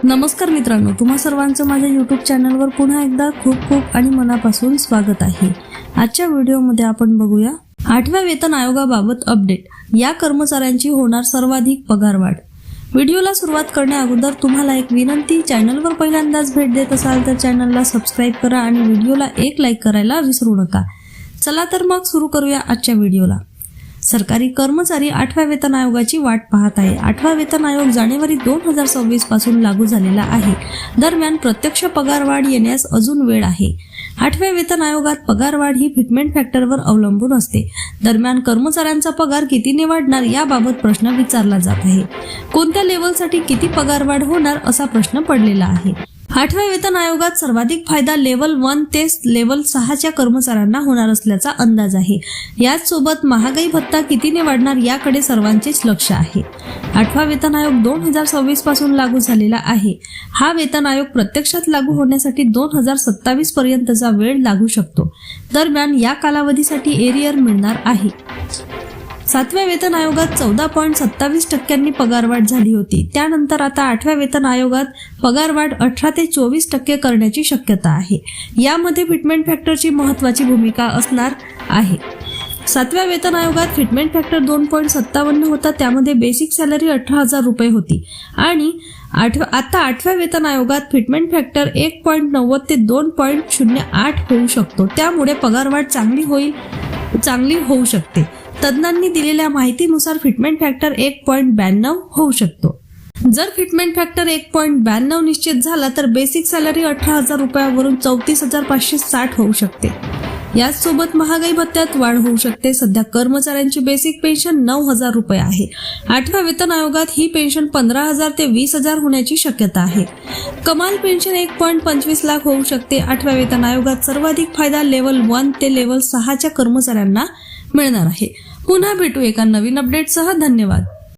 नमस्कार मित्रांनो, तुम्हा सर्वांचं माझ्या यूट्यूब चॅनलवर पुन्हा एकदा खूप खूप आणि मनापासून स्वागत आहे। आजच्या व्हिडिओमध्ये आपण बघूया 8व्या वेतन आयोगाबाबत अपडेट। या कर्मचाऱ्यांची होणार सर्वाधिक पगारवाढ। व्हिडिओला सुरुवात करण्याअगोदर तुम्हाला एक विनंती, चॅनलवर पहिल्यांदाच भेट देत असाल तर चॅनलला सबस्क्राइब करा आणि व्हिडिओला एक लाईक करायला विसरू नका। चला तर मग सुरू करूया आजच्या व्हिडिओला। सरकारी कर्मचारी 8व्या वेतन आयोगाची वाट पाहत आहे। 8वा वेतन आयोग जानेवारी 2026 पासून लागू झालेला आहे। दरम्यान प्रत्यक्ष पगारवाढ येण्यास अजून वेळ आहे। 8व्या वेतन आयोगात पगारवाढ ही फिटमेंट फॅक्टरवर अवलंबून असते। दरम्यान कर्मचाऱ्यांचा पगार कितीने वाढणार याबाबत प्रश्न विचारला जात आहे। कोणत्या लेव्हलसाठी किती पगारवाढ होणार असा प्रश्न पडलेला आहे। 8व्या वेतन आयोगात सर्वाधिक फायदा लेव्हल 1 ते लेव्हल 6च्या कर्मचाऱ्यांना होणार असल्याचा अंदाज आहे। याच सोबत महागाई भत्ता कितीने वाढणार याकडे सर्वांचेच लक्ष आहे। 8वा वेतन आयोग 2026 पासून लागू झालेला आहे। हा वेतन आयोग प्रत्यक्षात लागू होण्यासाठी 2027 पर्यंतचा वेळ लागू शकतो। दरम्यान या कालावधीसाठी एरियर मिळणार आहे। 7व्या वेतन आयोगात 14.27% पगारवाढ झाली होती। त्यानंतर आता 8व्या वेतन आयोगात पगारवाढ 18 ते 24% करण्याची शक्यता आहे। यामध्ये फिटमेंट फॅक्टरची महत्त्वाची भूमिका असणार आहे। 7व्या वेतन आयोगात फिटमेंट फॅक्टर 2.57 होता, त्यामध्ये बेसिक सॅलरी 18,000 रुपये होती आणि आता 8व्या वेतन आयोगात फिटमेंट फॅक्टर 1.90 ते 2.08 होऊ शकतो। त्यामुळे पगारवाढ चांगली होऊ शकते। तज्ञांनी दिलेल्या माहितीनुसार फिटमेंट फॅक्टर 1.92 होऊ शकतो। जर फिटमेंट फॅक्टर 1.92 निश्चित झाला तर बेसिक सॅलरी 18,000 रुपयावरून 34,560 होऊ शकते। याचसोबत महागाई भत्त्यात वाढ होऊ शकते। सध्या कर्मचाऱ्यांची बेसिक पेन्शन 9,000 रुपये आहे। 8व्या वेतन आयोगात ही पेन्शन 15,000 ते 20,000 होण्याची शक्यता आहे। कमाल पेन्शन 1.25 लाख होऊ शकते। 8व्या वेतन आयोगात सर्वाधिक फायदा लेव्हल 1 ते लेव्हल 6च्या कर्मचाऱ्यांना मिळणार आहे। पुन्हा भेटू एका नवीन अपडेटसह। धन्यवाद।